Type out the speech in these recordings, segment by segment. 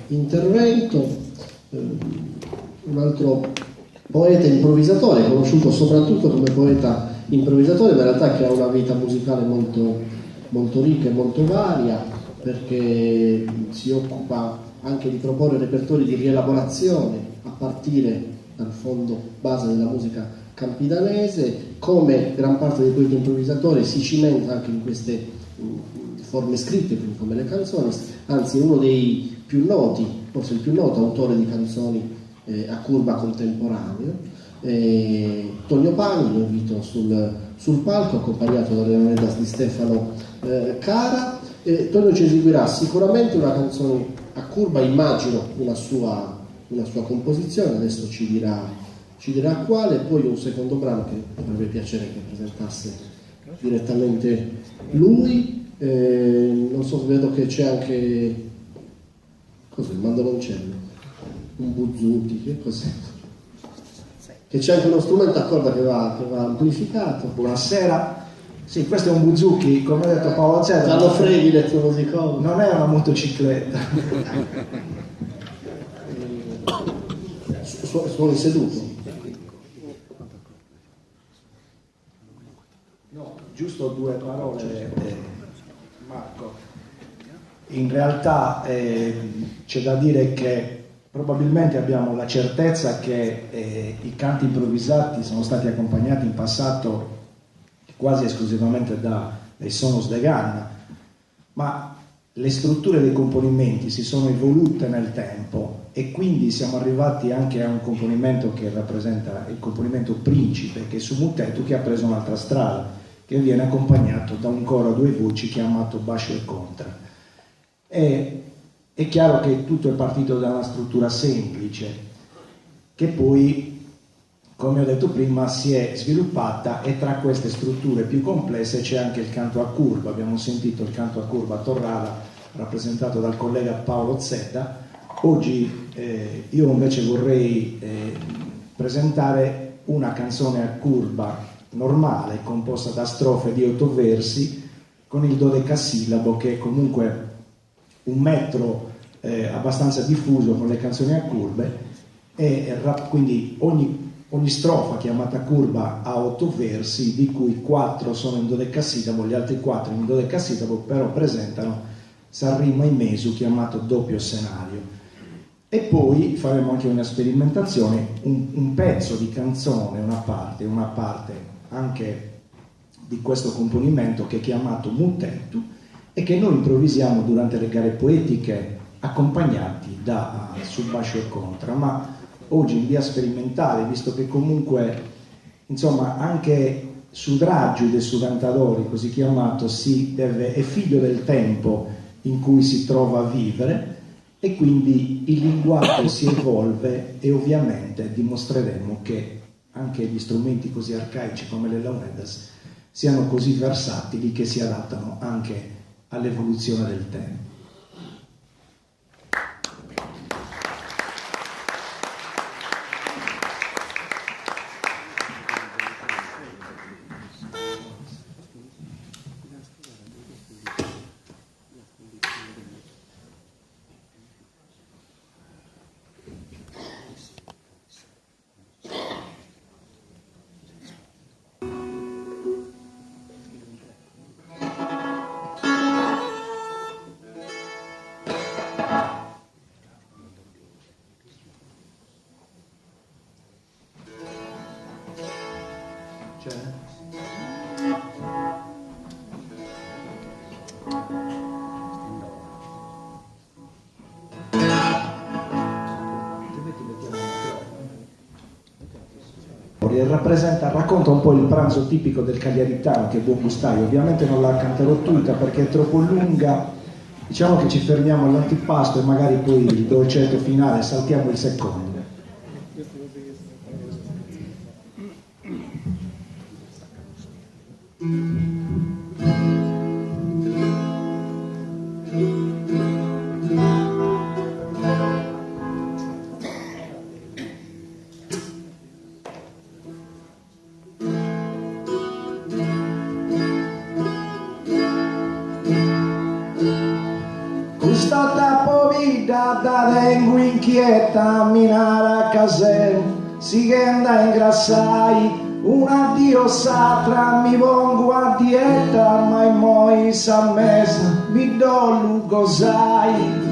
intervento, un altro poeta improvvisatore, conosciuto soprattutto come poeta improvvisatore, ma in realtà che ha una vita musicale molto, molto ricca e molto varia, perché si occupa anche di proporre repertori di rielaborazione a partire dal fondo base della musica campidanese. Come gran parte dei poeti improvvisatori si cimenta anche in queste forme scritte, come le canzoni, anzi è uno dei più noti, forse il più noto autore di canzoni a curva contemporaneo. Tonio Pani lo invito sul palco, accompagnato dalle Leonidas di Stefano Cara. Tonio ci eseguirà sicuramente una canzone a curva, immagino una sua composizione, adesso ci dirà quale, poi un secondo brano che mi avrebbe piacere che presentasse direttamente lui. Non so, vedo che c'è anche cos'è, il mandoloncello, un buzuki, che cos'è? Che c'è anche uno strumento a corda che va amplificato. Buonasera. Sì, questo è un buzuki, come ha detto Paolo Zeda. Gianno Freghi, elettromusicologo. Non è una motocicletta. Suoni seduto. No, giusto due parole, Marco. In realtà c'è da dire che probabilmente abbiamo la certezza che i canti improvvisati sono stati accompagnati in passato quasi esclusivamente dai sonos de Ganna, ma le strutture dei componimenti si sono evolute nel tempo e quindi siamo arrivati anche a un componimento che rappresenta il componimento principe, che è su Mutetu, che ha preso un'altra strada, che viene accompagnato da un coro a due voci chiamato Bascio e Contra. È chiaro che tutto è partito da una struttura semplice, che poi, come ho detto prima, si è sviluppata, e tra queste strutture più complesse c'è anche il canto a curva. Abbiamo sentito il canto a curva a Torrada, rappresentato dal collega Paolo Zedda. Oggi io invece vorrei presentare una canzone a curva normale, composta da strofe di 8 versi, con il dodecasillabo, che è comunque un metro abbastanza diffuso con le canzoni a curve, e quindi ogni strofa chiamata curva ha 8 versi, di cui 4 sono in dodecasillabo, gli altri 4 in dodecasillabo, però presentano Sarrima in mesu, chiamato doppio scenario. E poi faremo anche una sperimentazione, un pezzo di canzone, una parte anche di questo componimento, che è chiamato Mutetu, e che noi improvvisiamo durante le gare poetiche accompagnati da sul Bascio e Contra, ma oggi in via sperimentale, visto che comunque insomma anche Sudraggio de Sudantadori, così chiamato, è figlio del tempo in cui si trova a vivere, e quindi il linguaggio si evolve, e ovviamente dimostreremo che anche gli strumenti così arcaici come le Leonidas siano così versatili che si adattano anche all'evoluzione del tempo. Racconta un po' il pranzo tipico del cagliaritano, che è buon gustaio. Ovviamente non la canterò tutta perché è troppo lunga, diciamo che ci fermiamo all'antipasto e magari poi il dolcetto finale saltiamo il secondo. Questa povida da tengo inquieta a minare a casero, si che anda in grassai, un addio satra mi pongo a dieta, ma in moi sa mesa mi do lugosai.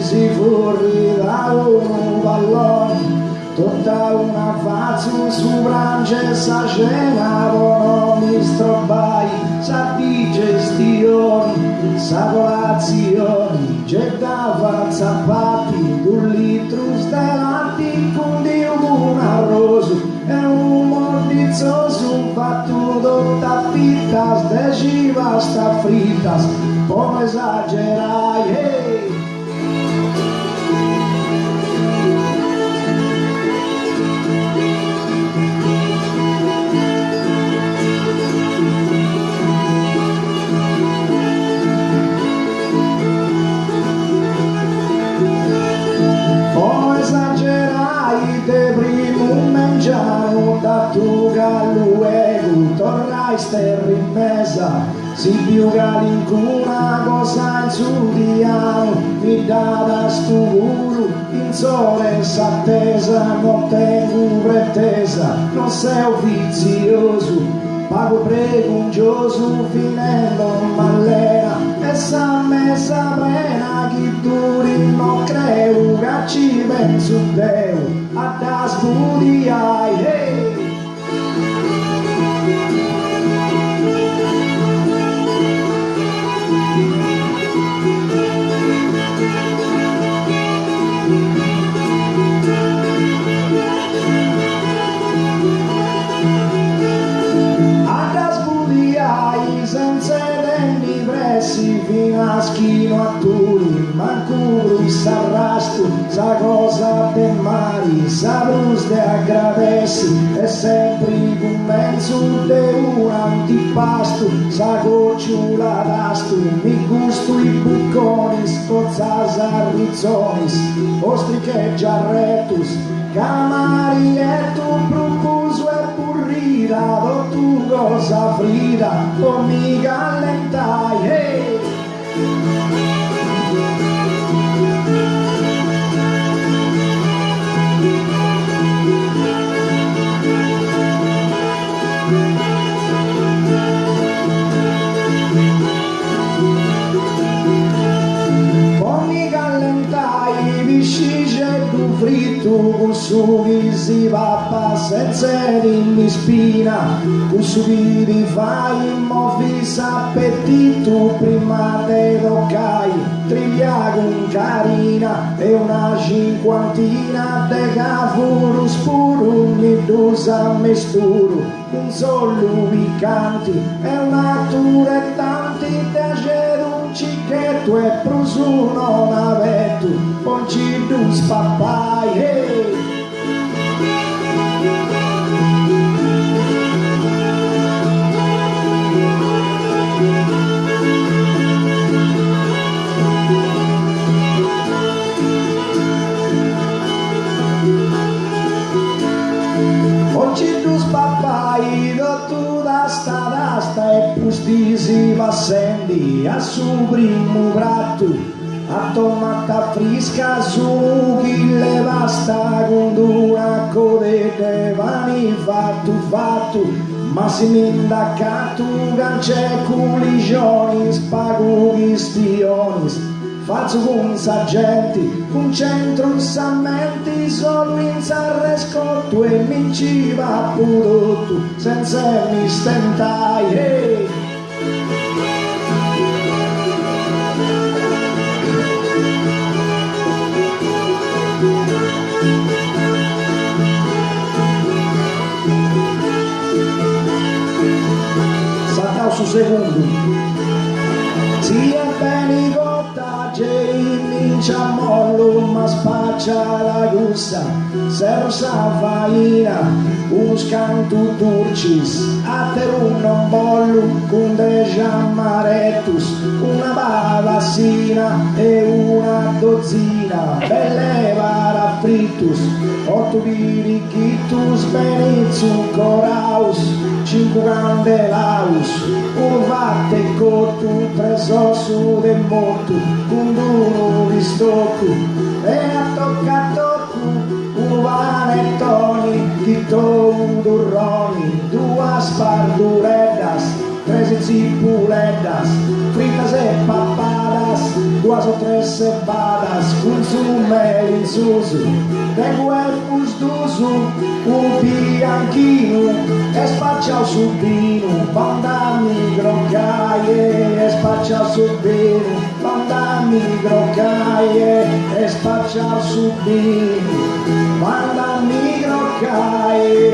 Si fuori da un pallone, tutta una faccia su branche sa cena, mi strobai, sa digestione, sa colazione, gettava zappati, 2 litri davanti con Dio un arroso e un mordizzoso battuto da fitta, deciva sta fritta, come esagerai, hey! Da tu galluego tornai sterri in mesa, si più una cosa in su diano, mi dava sturo in sole s'attesa, non tengo pretesa, non sei vizioso, pago precungioso finendo mallena, e sa messa plena chi duri non creo, che ci penso Deo, a da studiai, hey! Fino a schino a turi, mancuru s'arrasto, sa cosa te mari, sa brus de aggravessi, e sempre un mezzo de un antipasto, sa gocciula d'asto, mi gusto i bucconi, scozzas arrizzonis, ostriche giarretus, camari e tu propuso e burrida, do tu cosa frida, o mi gallentai, hey! Fritto con sughi si pappa senza dimmi spina, con sughi di fai movi s'appetito prima te toccai, triglia con carina e una cinquantina de cavuru spuru, mi dusa mesturu, un solo picanti e una turettanti te cedo un cicchetto e prusu non avetto, ponci dus papai, hey! Ponci dus papai, do tu dasta e pustisi vassendi a su primo prato, a tomata fresca su chi le basta con una codete vani fatto, ma si minda cantu gance culigioni, spago stionis, faccio con sargenti, con centro sammenti, solo in sarrescotto e mi ci va prodotto, senza mi stentai, hey! Su secondo si è bene cotta, mincia molle Paloma spaccia la gusta, sersa faina, unos cantu turcis, aterum non bollu, cum de jammaretus, una bavassina e una dozzina, belle varafritus, 8 birichitus, benizum coraus, 5 candelaus, un vatte cotu, 3 ossu del mortu, un duro di stoccu, e a tocca toccu, un vanettoni, chito un durroni, 2 spardureddas, 3 cipuledas, fritas e papadas, 2 o 3 cebadas, un zumel insuso, tengo el musduso, un bianchino, e spaccia su vino, bandami grocaie, e spaccia su vino, bandami grocaie, e spaccia su vino, bandami grocaie.